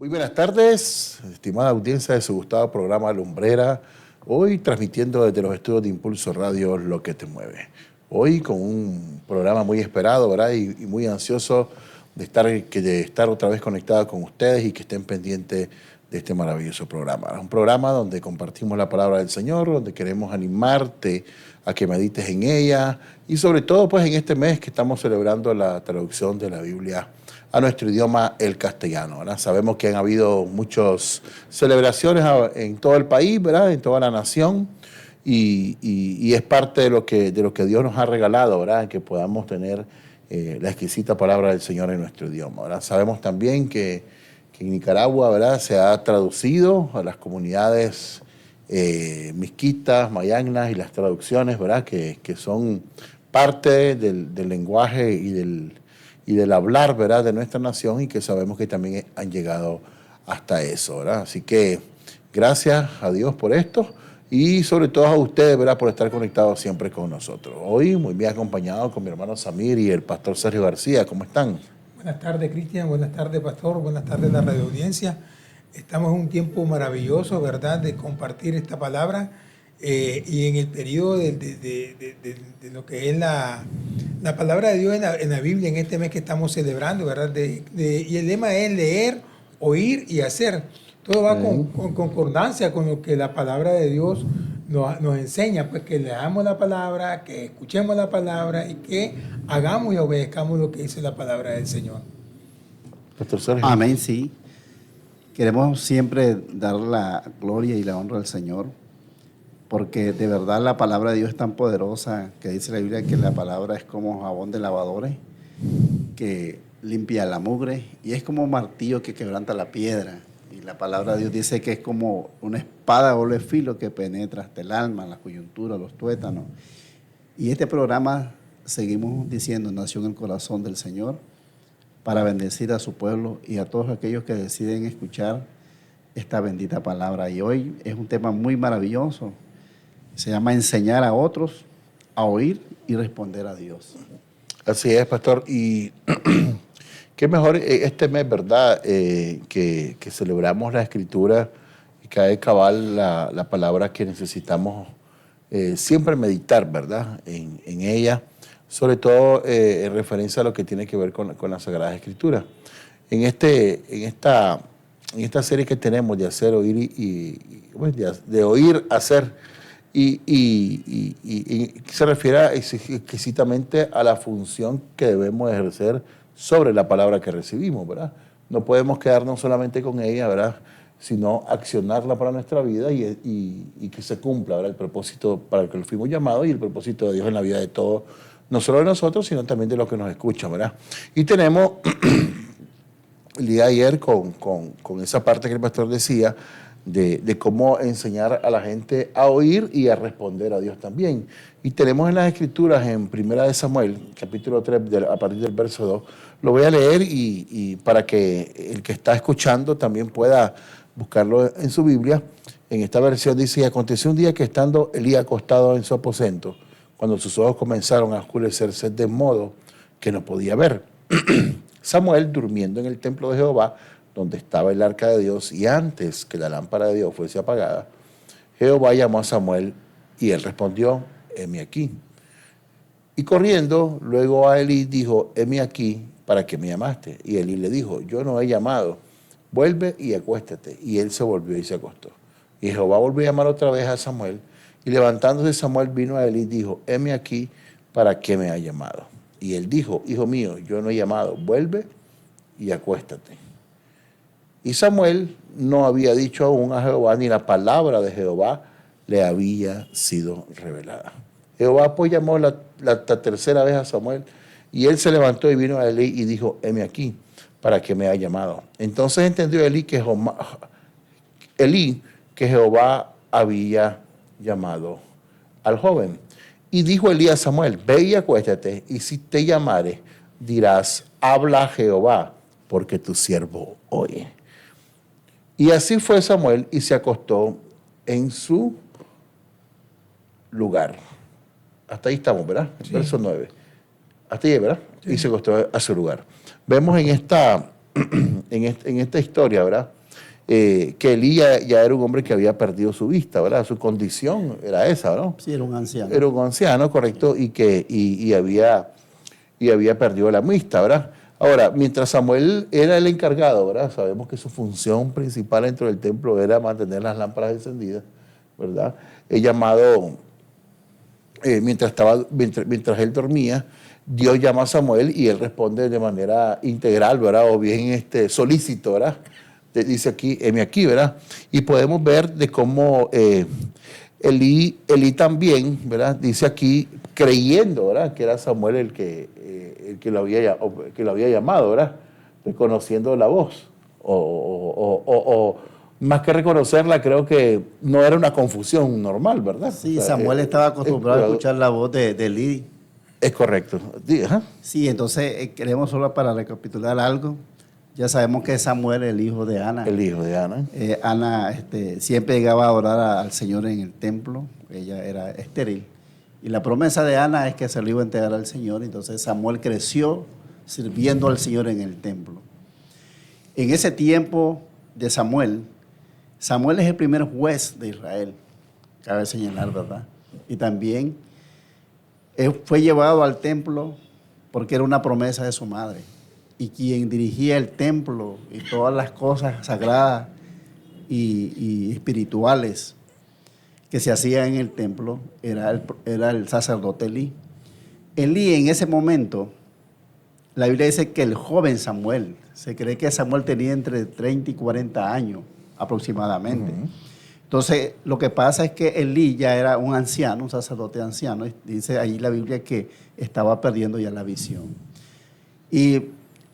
Muy buenas tardes, estimada audiencia de su gustado programa Lumbrera, hoy transmitiendo desde los estudios de Impulso Radio Lo que te mueve. Hoy con un programa muy esperado, ¿verdad? Y muy ansioso de estar otra vez conectado con ustedes y que estén pendientes de este maravilloso programa. Un programa donde compartimos la palabra del Señor, donde queremos animarte a que medites en ella y sobre todo pues en este mes que estamos celebrando la traducción de la Biblia a nuestro idioma, el castellano, ¿verdad? Sabemos que han habido muchas celebraciones en todo el país, ¿verdad? En toda la nación y es parte de lo que Dios nos ha regalado, ¿verdad? Que podamos tener la exquisita palabra del Señor en nuestro idioma, ¿verdad? Sabemos también que en Nicaragua, ¿verdad? Se ha traducido a las comunidades misquitas, mayagnas y las traducciones, ¿verdad? Que son parte del lenguaje y del hablar, ¿verdad? De nuestra nación y que sabemos que también han llegado hasta eso, ¿verdad? Así que gracias a Dios por esto y sobre todo a ustedes, ¿verdad? Por estar conectados siempre con nosotros. Hoy muy bien acompañado con mi hermano Samir y el pastor Sergio García. ¿Cómo están? Buenas tardes, Cristian. Buenas tardes, pastor. Buenas tardes, la radio audiencia. Estamos en un tiempo maravilloso, ¿verdad?, de compartir esta palabra y en el periodo de lo que es la palabra de Dios en la Biblia, en este mes que estamos celebrando, ¿verdad? Y el lema es leer, oír y hacer. Todo va con concordancia con lo que la palabra de Dios nos enseña, pues que leamos la palabra, que escuchemos la palabra y que hagamos y obedezcamos lo que dice la palabra del Señor. Pastor Sergio. Amén, sí. Queremos siempre dar la gloria y la honra al Señor, porque de verdad la palabra de Dios es tan poderosa que dice la Biblia que la palabra es como jabón de lavadores, que limpia la mugre y es como un martillo que quebranta la piedra. Y la palabra de Dios dice que es como una espada de doble filo que penetra hasta el alma, la coyuntura, los tuétanos. Y este programa, seguimos diciendo, nació en el corazón del Señor para bendecir a su pueblo y a todos aquellos que deciden escuchar esta bendita palabra. Y hoy es un tema muy maravilloso. Se llama enseñar a otros a oír y responder a Dios. Así es, pastor. Y qué mejor este mes, ¿verdad? Que celebramos la Escritura y cae cabal la palabra que necesitamos siempre meditar, ¿verdad? En ella, sobre todo en referencia a lo que tiene que ver con la Sagrada Escritura. En esta serie que tenemos de hacer, oír de oír, hacer, y se refiere exquisitamente a la función que debemos ejercer sobre la palabra que recibimos, ¿verdad? No podemos quedarnos solamente con ella, ¿verdad?, sino accionarla para nuestra vida y que se cumpla, ¿verdad?, el propósito para el que fuimos llamados y el propósito de Dios en la vida de todos, no solo de nosotros, sino también de los que nos escuchan, ¿verdad? Y tenemos el día de ayer con esa parte que el pastor decía de cómo enseñar a la gente a oír y a responder a Dios también. Y tenemos en las Escrituras, en 1 Samuel, capítulo 3, a partir del verso 2, lo voy a leer y para que el que está escuchando también pueda buscarlo en su Biblia. En esta versión dice: y aconteció un día que estando Elí acostado en su aposento, cuando sus ojos comenzaron a oscurecerse de modo que no podía ver, Samuel, durmiendo en el templo de Jehová, donde estaba el arca de Dios, y antes que la lámpara de Dios fuese apagada, Jehová llamó a Samuel, y él respondió: heme aquí. Y corriendo luego a Elí dijo: heme aquí, ¿para qué me llamaste? Y Elí le dijo: yo no he llamado, vuelve y acuéstate. Y él se volvió y se acostó. Y Jehová volvió a llamar otra vez a Samuel, y levantándose Samuel vino a Elí y dijo: heme aquí, ¿para qué me ha llamado? Y él dijo: hijo mío, yo no he llamado, vuelve y acuéstate. Y Samuel no había dicho aún a Jehová, ni la palabra de Jehová le había sido revelada. Jehová pues llamó la tercera vez a Samuel, y él se levantó y vino a Elí y dijo: heme aquí, ¿para qué me ha llamado? Entonces entendió Elí que Jehová había llamado al joven. Y dijo Elí a Samuel: ve y acuéstate, y si te llamare, dirás: habla Jehová, porque tu siervo oye. Y así fue Samuel y se acostó en su lugar. Hasta ahí estamos, ¿verdad? Sí. Verso 9. Hasta ahí, ¿verdad? Sí. Y se acostó a su lugar. Vemos en en esta historia, ¿verdad? Que Elí ya era un hombre que había perdido su vista, ¿verdad? Su condición era esa, ¿no? Sí, era un anciano. Era un anciano, correcto, y había perdido la vista, ¿verdad? Ahora, mientras Samuel era el encargado, ¿verdad? Sabemos que su función principal dentro del templo era mantener las lámparas encendidas, ¿verdad? El llamado, mientras él dormía, Dios llama a Samuel y él responde de manera integral, ¿verdad? O bien solícito, ¿verdad? Dice aquí, heme aquí, ¿verdad? Y podemos ver de cómo Elí también, ¿verdad? Dice aquí, creyendo, ¿verdad? Que era Samuel el que lo había llamado, ¿verdad? Reconociendo la voz. O más que reconocerla, creo que no era una confusión normal, ¿verdad? Sí, O sea, Samuel estaba acostumbrado a escuchar la voz de Elí. Es correcto. Ajá. Sí, entonces queremos solo para recapitular algo. Ya sabemos que Samuel, el hijo de Ana. El hijo de Ana. Ana siempre llegaba a orar al Señor en el templo. Ella era estéril. Y la promesa de Ana es que se lo iba a entregar al Señor. Entonces Samuel creció sirviendo al Señor en el templo. En ese tiempo de Samuel, Samuel es el primer juez de Israel. Cabe señalar, ¿verdad? Y también él fue llevado al templo porque era una promesa de su madre. Y quien dirigía el templo y todas las cosas sagradas y espirituales que se hacían en el templo era el sacerdote Elí. Elí en ese momento, la Biblia dice que el joven Samuel, se cree que Samuel tenía entre 30 y 40 años aproximadamente. Uh-huh. Entonces, lo que pasa es que Elí ya era un anciano, un sacerdote anciano, y dice ahí la Biblia que estaba perdiendo ya la visión. Y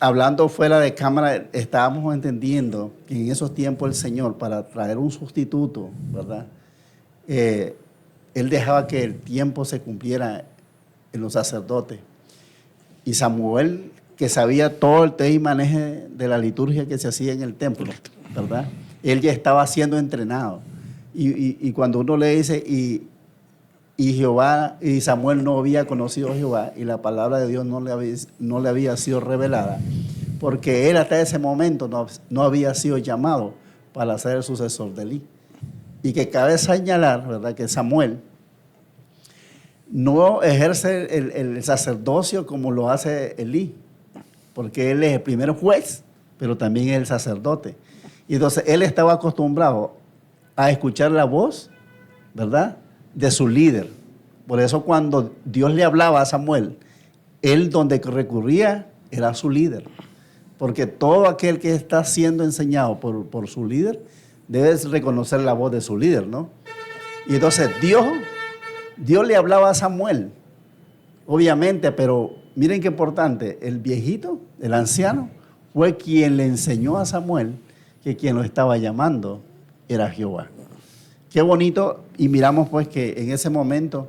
hablando fuera de cámara, estábamos entendiendo que en esos tiempos el Señor, para traer un sustituto, ¿verdad? Él dejaba que el tiempo se cumpliera en los sacerdotes. Y Samuel, que sabía todo el tema y maneje de la liturgia que se hacía en el templo, ¿verdad? Él ya estaba siendo entrenado. Y cuando uno le dice, y Samuel no había conocido a Jehová, y la palabra de Dios no le había sido revelada, porque él hasta ese momento no había sido llamado para ser el sucesor de Elí. Y que cabe señalar, ¿verdad?, que Samuel no ejerce el sacerdocio como lo hace Elí, porque él es el primer juez, pero también es el sacerdote. Y entonces él estaba acostumbrado a escuchar la voz, ¿verdad?, de su líder. Por eso cuando Dios le hablaba a Samuel, él donde recurría era su líder. Porque todo aquel que está siendo enseñado por su líder, debe reconocer la voz de su líder, ¿no? Y entonces Dios le hablaba a Samuel, obviamente, pero miren qué importante, el viejito, el anciano, fue quien le enseñó a Samuel que quien lo estaba llamando era Jehová. Qué bonito, y miramos pues que en ese momento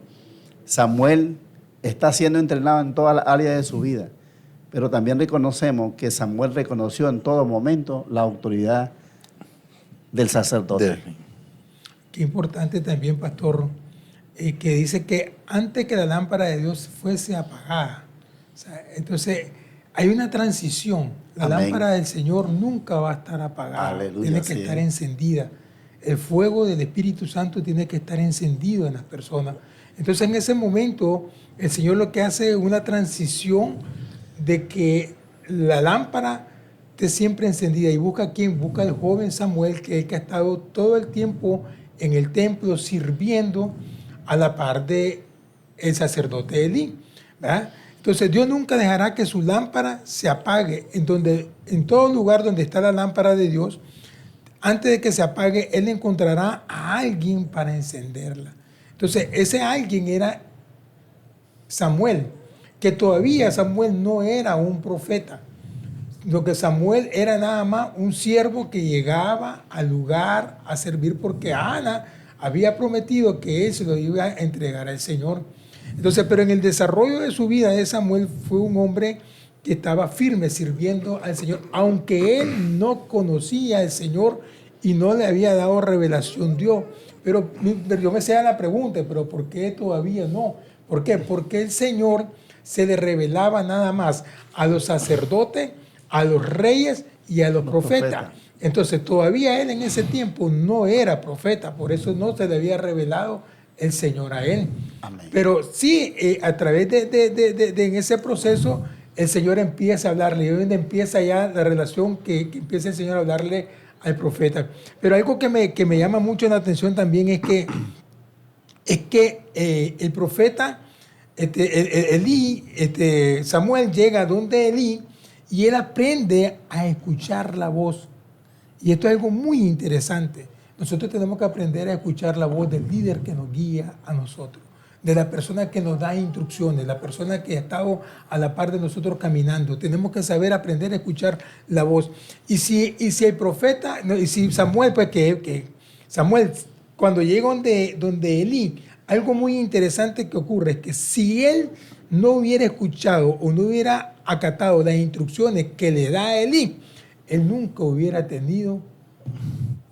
Samuel está siendo entrenado en todas las áreas de su vida, pero también reconocemos que Samuel reconoció en todo momento la autoridad del sacerdote. Qué importante también, pastor, que dice que antes que la lámpara de Dios fuese apagada, o sea, entonces hay una transición. La Amén. Lámpara del Señor nunca va a estar apagada. Aleluya, tiene que estar encendida. El fuego del Espíritu Santo tiene que estar encendido en las personas. Entonces en ese momento el Señor lo que hace es una transición de que la lámpara esté siempre encendida, y busca a quién, busca al joven Samuel, que es el que ha estado todo el tiempo en el templo sirviendo a la par de el sacerdote Elí, ¿verdad? Entonces Dios nunca dejará que su lámpara se apague. En todo lugar donde está la lámpara de Dios, antes de que se apague, Él encontrará a alguien para encenderla. Entonces ese alguien era Samuel, que todavía Samuel no era un profeta. Lo que Samuel era nada más un siervo que llegaba al lugar a servir, porque Ana había prometido que él se lo iba a entregar al Señor. Entonces, pero en el desarrollo de su vida de Samuel fue un hombre que estaba firme sirviendo al Señor, aunque él no conocía al Señor y no le había dado revelación Dios. Pero yo me hacía la pregunta, ¿pero por qué todavía no? ¿Por qué? Porque el Señor se le revelaba nada más a los sacerdotes, a los reyes y a los profetas. profetas. Entonces todavía él en ese tiempo no era profeta, por eso no se le había revelado el Señor a él. Amén. Pero sí, a través de en ese proceso, el Señor empieza a hablarle, y donde empieza ya la relación que empieza el Señor a hablarle al profeta. Pero algo que me llama mucho la atención también es que el profeta, Elí, Samuel llega donde Elí y él aprende a escuchar la voz. Y esto es algo muy interesante. Nosotros tenemos que aprender a escuchar la voz del líder que nos guía a nosotros, de la persona que nos da instrucciones, la persona que ha estado a la par de nosotros caminando. Tenemos que saber aprender a escuchar la voz. Y si el profeta, no, y si Samuel, pues Samuel, cuando llega donde Elí, algo muy interesante que ocurre es que si él no hubiera escuchado o no hubiera acatado las instrucciones que le da Elí, él nunca hubiera tenido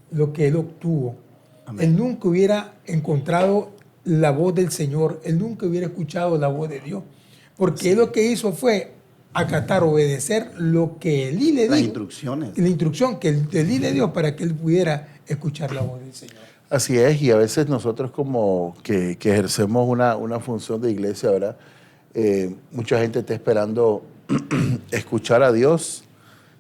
lo que él obtuvo. Amén. Él nunca hubiera encontrado la voz del Señor. Él nunca hubiera escuchado la voz de Dios. Porque Sí. él lo que hizo fue acatar, obedecer lo que Elí le Las dijo. instrucciones. La instrucción que Elí le dio para que él pudiera escuchar la voz del Señor. Así es, y a veces nosotros como que ejercemos una función de iglesia, ¿verdad? Mucha gente está esperando escuchar a Dios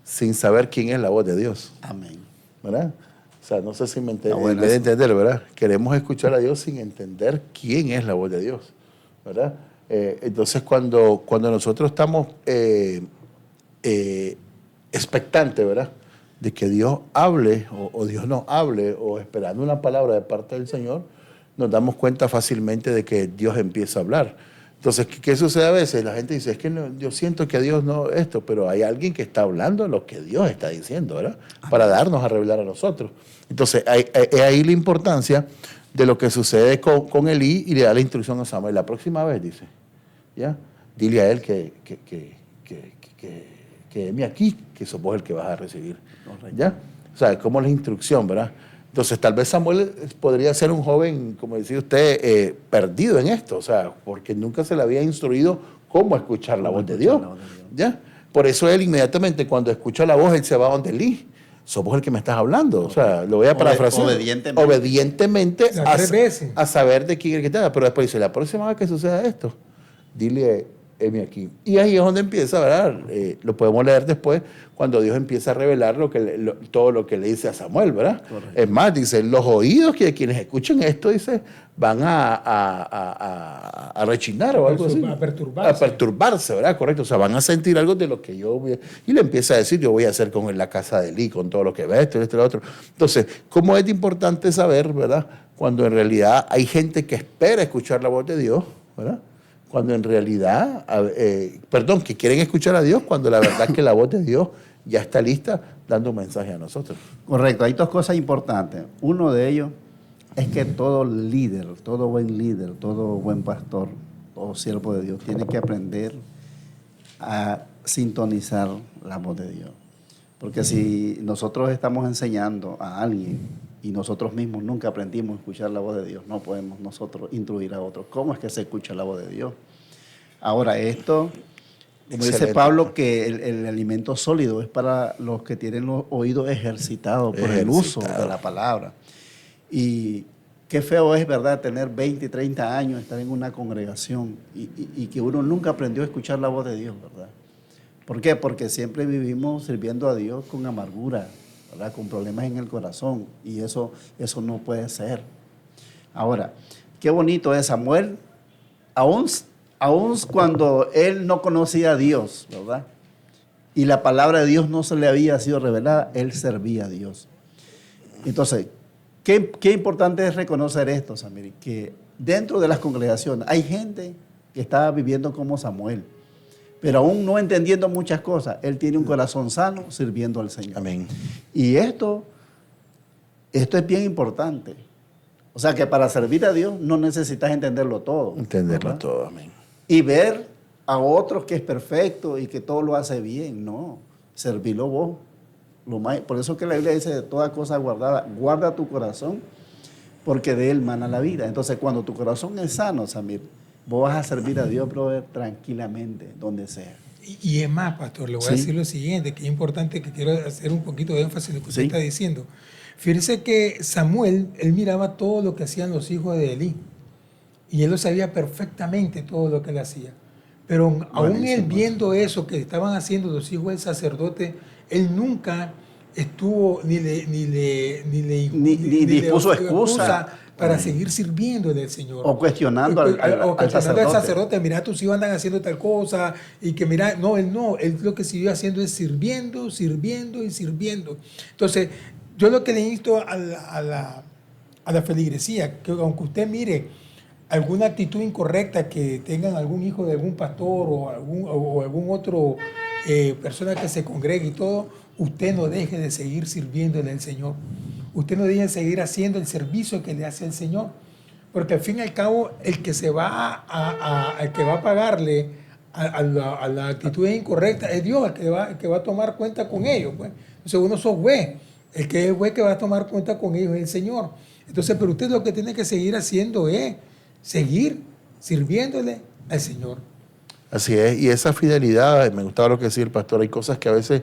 sin saber quién es la voz de Dios, Amén. ¿verdad? O sea, no sé si me Está bueno de eso. entender, ¿verdad? Queremos escuchar a Dios sin entender quién es la voz de Dios, ¿verdad? Entonces, cuando nosotros estamos expectantes, ¿verdad?, de que Dios hable o Dios nos hable o esperando una palabra de parte del Señor, nos damos cuenta fácilmente de que Dios empieza a hablar. Entonces, ¿qué sucede a veces? La gente dice, es que no, yo siento que Dios no esto, pero hay alguien que está hablando lo que Dios está diciendo, ¿verdad? Para darnos a revelar a nosotros. Entonces, es ahí la importancia de lo que sucede con Elí y le da la instrucción a Samuel. La próxima vez, dice, ¿ya? Dile a él que heme aquí, que sos vos el que vas a recibir. ¿Ya? O sea, como la instrucción, ¿verdad? Entonces, tal vez Samuel podría ser un joven, como decía usted, perdido en esto, o sea, porque nunca se le había instruido cómo escuchar la voz de Dios. ¿Ya? Por eso él inmediatamente, cuando escucha la voz, él se va donde Elí. Sos vos el que me estás hablando. O sea, lo voy a parafrasear. Obedientemente Las 3 veces. a saber de quién es el que te da. Pero después dice, la próxima vez que suceda esto, dile, heme aquí. Y ahí es donde empieza, ¿verdad? Lo podemos leer después, cuando Dios empieza a revelar todo lo que le dice a Samuel, ¿verdad? Correcto. Es más, dice, los oídos que quienes escuchen esto, dice, van a rechinar o algo así. A perturbarse. A perturbarse, ¿verdad? Correcto. O sea, van a sentir algo de lo que yo voy a... Y le empieza a decir, yo voy a hacer con la casa de Elí, con todo lo que ve, esto, lo otro. Entonces, ¿cómo es importante saber, ¿verdad? Cuando en realidad hay gente que espera escuchar la voz de Dios, ¿verdad? Cuando en realidad, que quieren escuchar a Dios, cuando la verdad es que la voz de Dios ya está lista dando un mensaje a nosotros. Correcto, hay 2 cosas importantes. Uno de ellos es que todo líder, todo buen pastor, todo siervo de Dios tiene que aprender a sintonizar la voz de Dios. Porque si nosotros estamos enseñando a alguien y nosotros mismos nunca aprendimos a escuchar la voz de Dios, no podemos nosotros instruir a otros. ¿Cómo es que se escucha la voz de Dios? Ahora, esto, como dice Excelente. Pablo, que el alimento sólido es para los que tienen los oídos ejercitados por el uso de la palabra. Y qué feo es, ¿verdad?, tener 20, 30 años, estar en una congregación y que uno nunca aprendió a escuchar la voz de Dios, ¿verdad? ¿Por qué? Porque siempre vivimos sirviendo a Dios con amargura, ¿verdad?, con problemas en el corazón, y eso no puede ser. Ahora, qué bonito es Samuel, aún cuando él no conocía a Dios, ¿verdad?, y la palabra de Dios no se le había sido revelada, él servía a Dios. Entonces, qué importante es reconocer esto, Samir, que dentro de las congregaciones hay gente que está viviendo como Samuel, pero aún no entendiendo muchas cosas, él tiene un corazón sano sirviendo al Señor. Amén. Y esto es bien importante. O sea que para servir a Dios no necesitas entenderlo todo. Entenderlo ¿verdad? todo, amén. Y ver a otros que es perfecto y que todo lo hace bien. No, servirlo vos. Por eso que la Biblia dice, de toda cosa guardada, guarda tu corazón, porque de él mana la vida. Entonces, cuando tu corazón es sano, Samir, vos vas a servir a Dios, brother, tranquilamente, donde sea. Y es más, pastor, le voy a decir lo siguiente, que es importante, que quiero hacer un poquito de énfasis en lo que usted está diciendo. Fíjese que Samuel, él miraba todo lo que hacían los hijos de Elí. Y él lo sabía perfectamente todo lo que él hacía. Pero aún él viendo eso que estaban haciendo los hijos del sacerdote, él nunca estuvo ni dispuso excusa para seguir sirviéndole al Señor. O cuestionando al sacerdote. Mira, tus hijos andan haciendo tal cosa. Y que mira, él lo que siguió haciendo es sirviendo. Entonces, yo lo que le insto a la feligresía, que aunque usted mire alguna actitud incorrecta que tengan algún hijo de algún pastor o algún otro persona que se congregue y todo, usted no deje de seguir sirviéndole al Señor. Usted no deje de seguir haciendo el servicio que le hace el Señor. Porque al fin y al cabo, el que va a pagarle a la actitud incorrecta es Dios, el que va a tomar cuenta con ellos. Pues. Entonces uno sos juez. El que es juez que va a tomar cuenta con ellos es el Señor. Entonces, pero usted lo que tiene que seguir haciendo es seguir sirviéndole al Señor. Así es, y esa fidelidad, me gustaba lo que decía el pastor, hay cosas que a veces,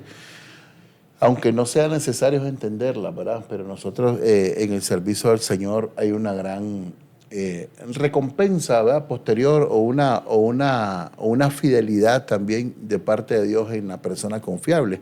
aunque no sea necesario entenderlas, ¿verdad? Pero nosotros en el servicio del Señor hay una gran recompensa, ¿verdad? Posterior o una fidelidad también de parte de Dios en la persona confiable.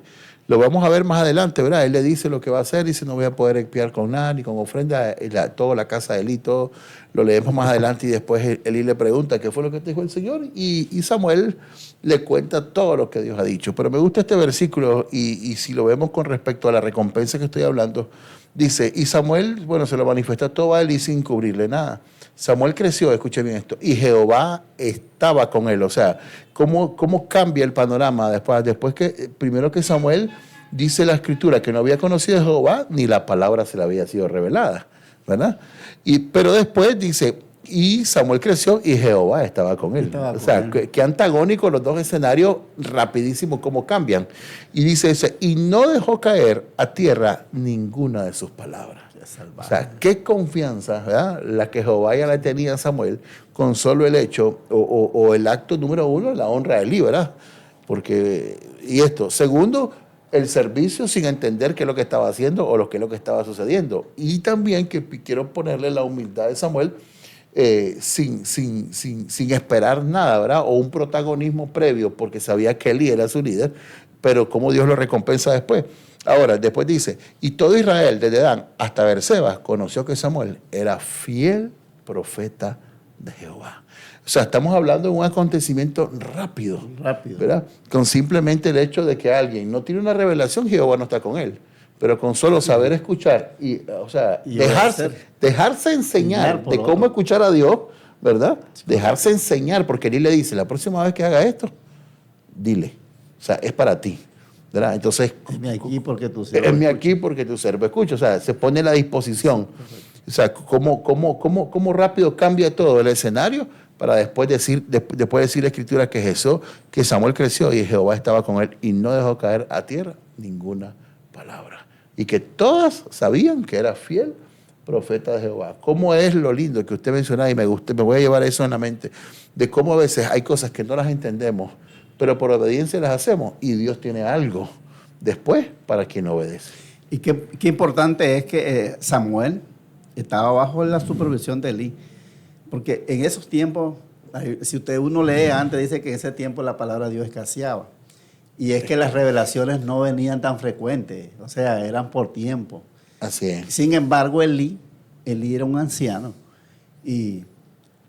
Lo vamos a ver más adelante, ¿verdad? Él le dice lo que va a hacer, dice no voy a poder expiar con nada, ni con ofrenda, toda la casa de Elí, todo lo leemos más adelante y después Elí le pregunta qué fue lo que te dijo el Señor y Samuel le cuenta todo lo que Dios ha dicho. Pero me gusta este versículo y si lo vemos con respecto a la recompensa que estoy hablando, dice, y Samuel, bueno, se lo manifiesta todo a Elí sin cubrirle nada. Samuel creció, escuche bien esto, y Jehová estaba con él. O sea, ¿cómo cambia el panorama después que, primero que Samuel dice la Escritura que no había conocido a Jehová, ni la palabra se le había sido revelada, ¿verdad? Pero después dice, y Samuel creció y Jehová estaba con él. O sea, qué antagónico los dos escenarios, rapidísimo cómo cambian. Y dice ese, y no dejó caer a tierra ninguna de sus palabras. O sea, qué confianza, ¿verdad? La que Jehová ya le tenía a Samuel con solo el hecho o el acto número uno, la honra de Elí, ¿verdad? Porque, y esto, segundo, el servicio sin entender qué es lo que estaba haciendo o qué es lo que estaba sucediendo. Y también que quiero ponerle la humildad de Samuel sin esperar nada, ¿verdad? O un protagonismo previo porque sabía que Elí era su líder, pero cómo Dios lo recompensa después. Ahora, después dice, y todo Israel, desde Dan hasta Beerseba, conoció que Samuel era fiel profeta de Jehová. O sea, estamos hablando de un acontecimiento rápido, ¿verdad? Con simplemente el hecho de que alguien no tiene una revelación, Jehová no está con él. Pero con solo saber escuchar y dejarse enseñar de cómo escuchar a Dios, ¿verdad? Dejarse enseñar, porque Él le dice, la próxima vez que haga esto, dile. O sea, es para ti. ¿Verdad? Entonces, heme aquí porque tu siervo escucha. O sea, se pone a la disposición. O sea, cómo rápido cambia todo el escenario para después decir la Escritura que Jesús, que Samuel creció y Jehová estaba con él y no dejó caer a tierra ninguna palabra. Y que todas sabían que era fiel profeta de Jehová. ¿Cómo es lo lindo que usted mencionaba? Y me voy a llevar eso en la mente, de cómo a veces hay cosas que no las entendemos, pero por obediencia las hacemos y Dios tiene algo después para quien obedece. Y qué importante es que Samuel estaba bajo la supervisión de Elí, porque en esos tiempos, si uno lee antes, dice que en ese tiempo la palabra de Dios escaseaba. Y es que las revelaciones no venían tan frecuentes, o sea, eran por tiempo. Así es. Sin embargo, Elí era un anciano. Y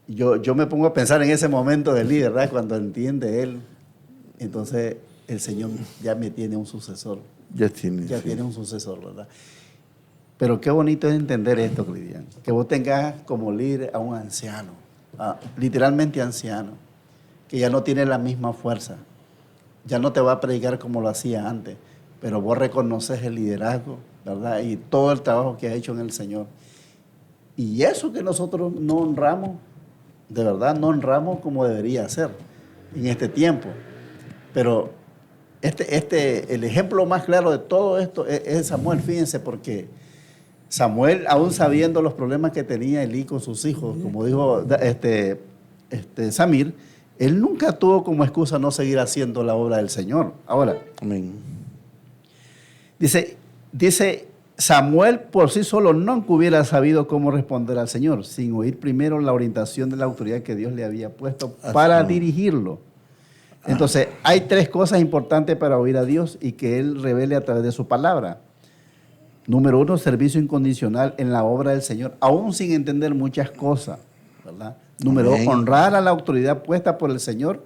yo me pongo a pensar en ese momento de Elí, ¿verdad? Cuando entiende él, entonces el Señor ya me tiene un sucesor. Ya tiene un sucesor, ¿verdad? Pero qué bonito es entender esto, Cristian, que vos tengas como líder a un anciano, literalmente anciano, que ya no tiene la misma fuerza. Ya no te va a predicar como lo hacía antes, pero vos reconoces el liderazgo, ¿verdad? Y todo el trabajo que ha hecho en el Señor. Y eso que nosotros no honramos, de verdad no honramos como debería ser en este tiempo. Pero el ejemplo más claro de todo esto es Samuel, fíjense, porque Samuel, aún sabiendo los problemas que tenía Elí con sus hijos, como dijo Samir, Él nunca tuvo como excusa no seguir haciendo la obra del Señor. Ahora, Amén. dice Samuel por sí solo nunca hubiera sabido cómo responder al Señor, sin oír primero la orientación de la autoridad que Dios le había puesto para dirigirlo. Entonces, hay tres cosas importantes para oír a Dios y que Él revele a través de su palabra. Número uno, servicio incondicional en la obra del Señor, aún sin entender muchas cosas, ¿verdad? Número dos, honrar a la autoridad puesta por el Señor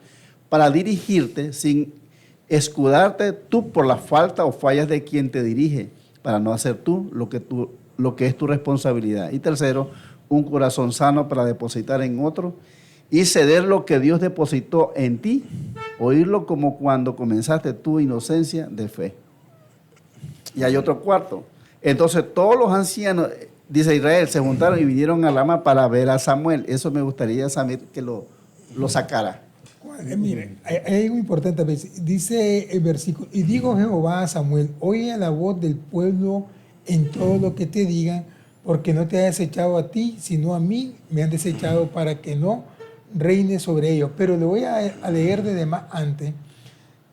para dirigirte sin escudarte tú por la falta o fallas de quien te dirige, para no hacer tú lo que es tu responsabilidad. Y tercero, un corazón sano para depositar en otro y ceder lo que Dios depositó en ti, oírlo como cuando comenzaste tu inocencia de fe. Y hay otro cuarto. Entonces todos los ancianos, dice Israel, se juntaron y vinieron a Rama para ver a Samuel. Eso me gustaría saber que lo sacara. Miren, hay algo importante. Dice el versículo, y dijo Jehová a Samuel, oye la voz del pueblo en todo lo que te digan, porque no te ha desechado a ti, sino a mí me han desechado para que no reine sobre ellos. Pero le voy a leer de demás antes.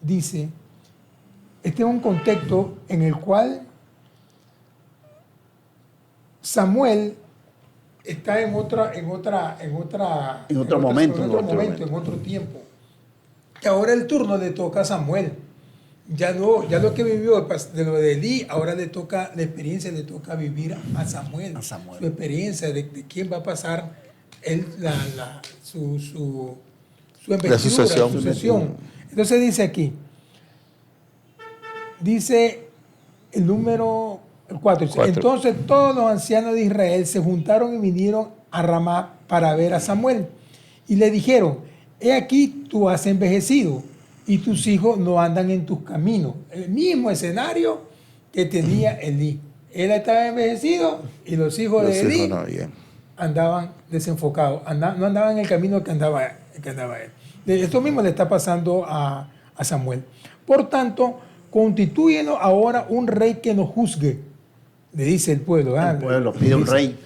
Dice, este es un contexto en el cual Samuel está en otro momento, en otro tiempo. Que ahora el turno le toca a Samuel. Ya lo que vivió de lo de Elí, ahora le toca la experiencia, le toca vivir a Samuel. Su experiencia de quién va a pasar su investidura, su sucesión. Entonces dice aquí, dice el número 4. Entonces todos los ancianos de Israel se juntaron y vinieron a Ramá para ver a Samuel. Y le dijeron, he aquí tú has envejecido y tus hijos no andan en tus caminos. El mismo escenario que tenía Elí. Él estaba envejecido y los hijos de Elí andaban desenfocados. No andaban en el camino que andaba él. Esto mismo le está pasando a Samuel. Por tanto, constitúyenos ahora un rey que nos juzgue. Le dice el pueblo. El pueblo pide un rey.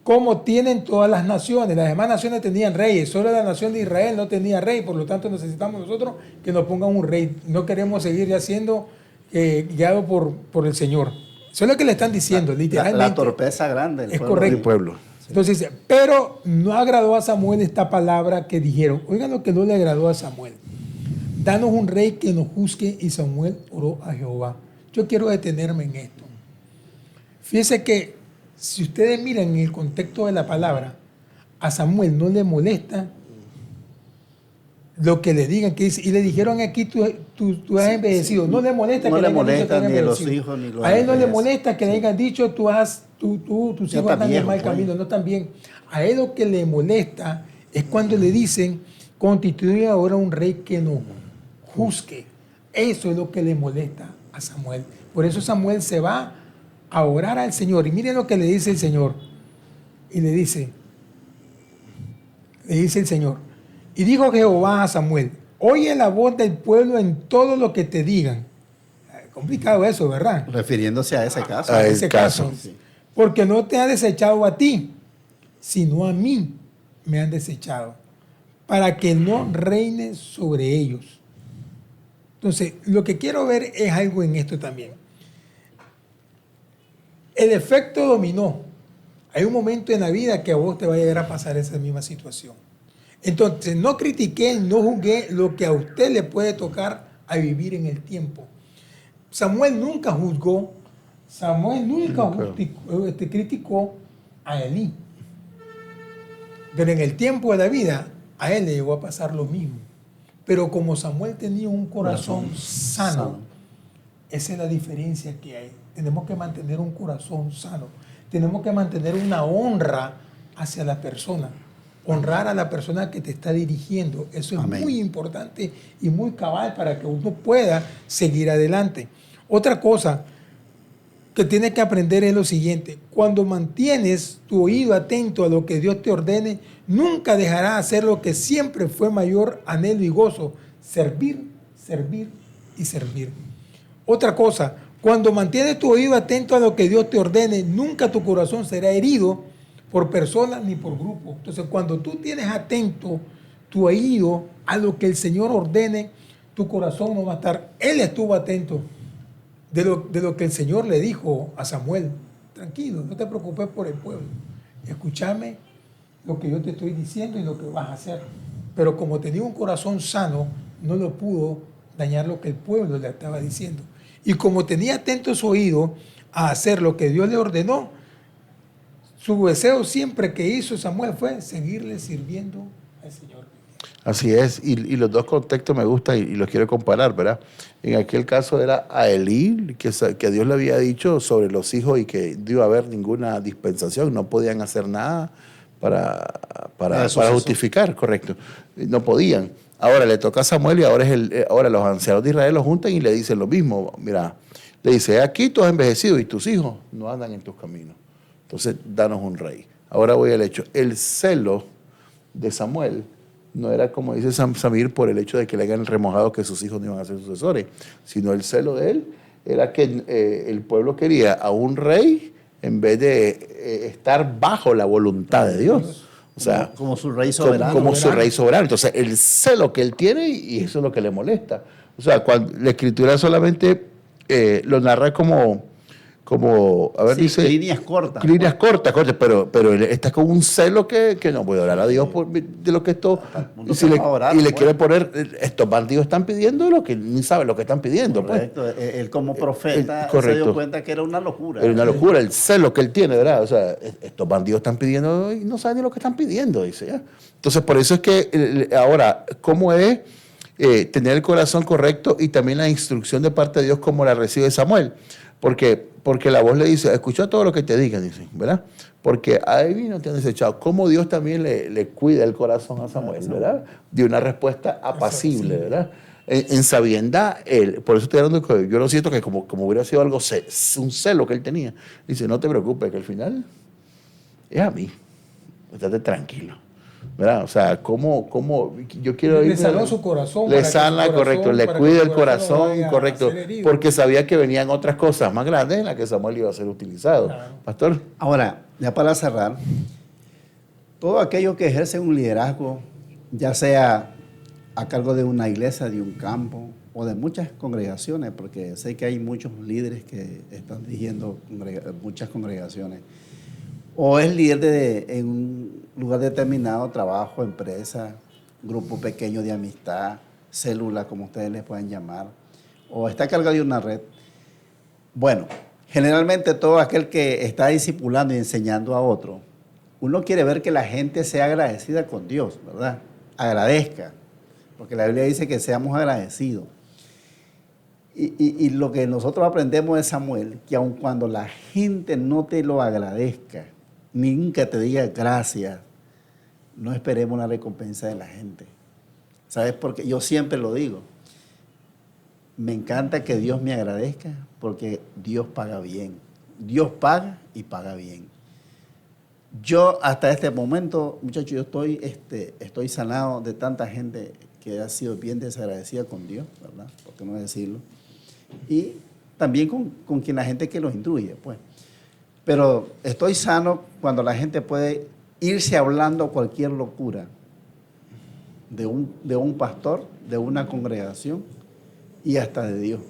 Como tienen todas las naciones. Las demás naciones tenían reyes. Solo la nación de Israel no tenía rey. Por lo tanto, necesitamos nosotros que nos pongan un rey. No queremos seguir ya siendo guiados por el Señor. Eso es lo que le están diciendo, literalmente. La torpeza grande del pueblo. Correcto. El pueblo. Entonces dice, pero no agradó a Samuel esta palabra que dijeron. Oigan lo que no le agradó a Samuel. Danos un rey que nos juzgue. Y Samuel oró a Jehová. Yo quiero detenerme en esto. Fíjense que si ustedes miran en el contexto de la palabra, a Samuel no le molesta lo que le digan, que dice, y le dijeron aquí tú has envejecido. Sí. No le molesta no que le le hayan dicho ni a los hijos ni los a él no le molesta que le hayan dicho tus hijos andan en el mal camino, no tan bien. A él lo que le molesta es cuando le dicen constituye ahora un rey que nos juzgue. Eso es lo que le molesta a Samuel. Por eso Samuel se va a orar al Señor. Y miren lo que le dice el Señor. Y le dice el Señor. Y dijo Jehová a Samuel, oye la voz del pueblo en todo lo que te digan. Complicado eso, ¿verdad? Refiriéndose a ese caso. A ese caso. Sí. Porque no te ha desechado a ti, sino a mí me han desechado, para que no reine sobre ellos. Entonces, lo que quiero ver es algo en esto también. El efecto dominó. Hay un momento en la vida que a vos te va a llegar a pasar esa misma situación. Entonces, no critiqué, no juzgué lo que a usted le puede tocar a vivir en el tiempo. Samuel nunca juzgó, Samuel nunca criticó a Elí. Pero en el tiempo de la vida, a él le llegó a pasar lo mismo. Pero como Samuel tenía un corazón sano, esa es la diferencia que hay. Tenemos que mantener un corazón sano. Tenemos que mantener una honra hacia la persona. Honrar a la persona que te está dirigiendo. Eso es muy importante y muy cabal para que uno pueda seguir adelante. Otra cosa que tienes que aprender es lo siguiente. Cuando mantienes tu oído atento a lo que Dios te ordene, nunca dejarás de hacer lo que siempre fue mayor anhelo y gozo. Servir, servir y servir. Otra cosa, cuando mantienes tu oído atento a lo que Dios te ordene, nunca tu corazón será herido por personas ni por grupos. Entonces, cuando tú tienes atento tu oído a lo que el Señor ordene, tu corazón no va a estar. Él estuvo atento de lo que el Señor le dijo a Samuel. Tranquilo, no te preocupes por el pueblo. Escúchame lo que yo te estoy diciendo y lo que vas a hacer. Pero como tenía un corazón sano, no lo pudo dañar lo que el pueblo le estaba diciendo. Y como tenía atento su oído a hacer lo que Dios le ordenó, su deseo siempre que hizo Samuel fue seguirle sirviendo al Señor. Así es, y los dos contextos me gustan y los quiero comparar, ¿verdad? En aquel caso era a Elí, que Dios le había dicho sobre los hijos y que no iba a haber ninguna dispensación, no podían hacer nada para justificar, correcto. No podían. Ahora le toca a Samuel y ahora los ancianos de Israel lo juntan y le dicen lo mismo. Mira, le dice, aquí tú has envejecido y tus hijos no andan en tus caminos. Entonces, danos un rey. Ahora voy al hecho. El celo de Samuel no era, como dice Samir, por el hecho de que le hayan remojado que sus hijos no iban a ser sucesores, sino el celo de él era que el pueblo quería a un rey en vez de estar bajo la voluntad de Dios. O sea, como su rey soberano. Como su rey soberano. Entonces, el celo que él tiene, y eso es lo que le molesta. O sea, cuando la escritura solamente lo narra como a ver, sí, dice... líneas cortas. Líneas cortas, pero él está con un celo que no puede orar a Dios de lo que esto... Y le quiere poner, estos bandidos están pidiendo lo que ni sabe lo que están pidiendo. Correcto, pues. Él como profeta se dio cuenta que era una locura. Era una locura, el celo que él tiene, ¿verdad? O sea, estos bandidos están pidiendo y no saben ni lo que están pidiendo, dice. ¿Ya? Entonces, por eso es que ahora, ¿cómo es tener el corazón correcto y también la instrucción de parte de Dios como la recibe Samuel? Porque la voz le dice, escucha todo lo que te digan, dice, ¿verdad? Porque ahí no te han desechado. Como Dios también le cuida el corazón a Samuel, ¿verdad? De una respuesta apacible, ¿verdad? En sabiendad, por eso estoy hablando que yo lo siento que como hubiera sido algo, un celo que él tenía. Dice, no te preocupes, que al final es a mí. Estate tranquilo. ¿Verdad? O sea, ¿cómo yo quiero ir? Le sanó su corazón. Le sana, correcto, le cuida el corazón, correcto, porque sabía que venían otras cosas más grandes en las que Samuel iba a ser utilizado. Claro. Pastor. Ahora, ya para cerrar, todo aquello que ejerce un liderazgo, ya sea a cargo de una iglesia, de un campo o de muchas congregaciones, porque sé que hay muchos líderes que están dirigiendo muchas congregaciones, o es líder en un lugar determinado, trabajo, empresa, grupo pequeño de amistad, célula, como ustedes les pueden llamar, o está cargado de una red. Bueno, generalmente todo aquel que está discipulando y enseñando a otro, uno quiere ver que la gente sea agradecida con Dios, ¿verdad? Agradezca, porque la Biblia dice que seamos agradecidos. Y lo que nosotros aprendemos de Samuel, que aun cuando la gente no te lo agradezca, nunca te diga gracias, no esperemos la recompensa de la gente. ¿Sabes por qué? Yo siempre lo digo. Me encanta que Dios me agradezca porque Dios paga bien. Dios paga y paga bien. Yo hasta este momento, muchachos, yo estoy sanado de tanta gente que ha sido bien desagradecida con Dios, ¿verdad? ¿Por qué no decirlo? Y también con quien la gente que los instruye, pues. Pero estoy sano cuando la gente puede irse hablando cualquier locura de un pastor, de una congregación y hasta de Dios.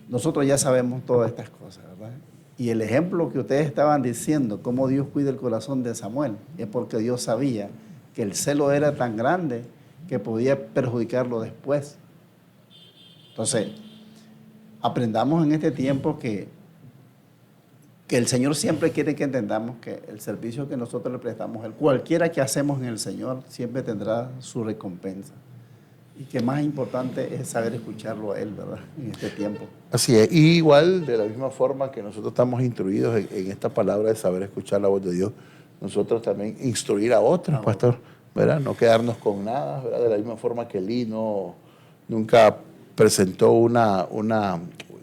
Nosotros ya sabemos todas estas cosas, ¿verdad? Y el ejemplo que ustedes estaban diciendo, cómo Dios cuida el corazón de Samuel, es porque Dios sabía que el celo era tan grande que podía perjudicarlo después. Entonces, aprendamos en este tiempo que el Señor siempre quiere que entendamos que el servicio que nosotros le prestamos, cualquiera que hacemos en el Señor, siempre tendrá su recompensa. Y que más importante es saber escucharlo a Él, ¿verdad? En este tiempo. Así es. Y igual, de la misma forma que nosotros estamos instruidos en esta palabra de saber escuchar la voz de Dios, nosotros también instruir a otros, pastor, ¿verdad? No quedarnos con nada, ¿verdad? De la misma forma que Elí nunca presentó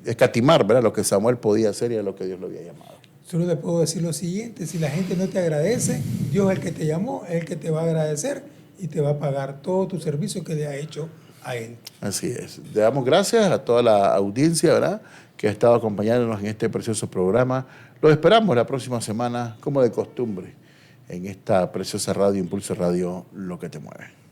escatimar, ¿verdad? Lo que Samuel podía hacer y a lo que Dios lo había llamado. Solo le puedo decir lo siguiente: si la gente no te agradece, Dios es el que te llamó, es el que te va a agradecer y te va a pagar todo tu servicio que le ha hecho a Él. Así es. Le damos gracias a toda la audiencia, ¿verdad?, que ha estado acompañándonos en este precioso programa. Los esperamos la próxima semana, como de costumbre. en esta preciosa radio, Impulso Radio, lo que te mueve.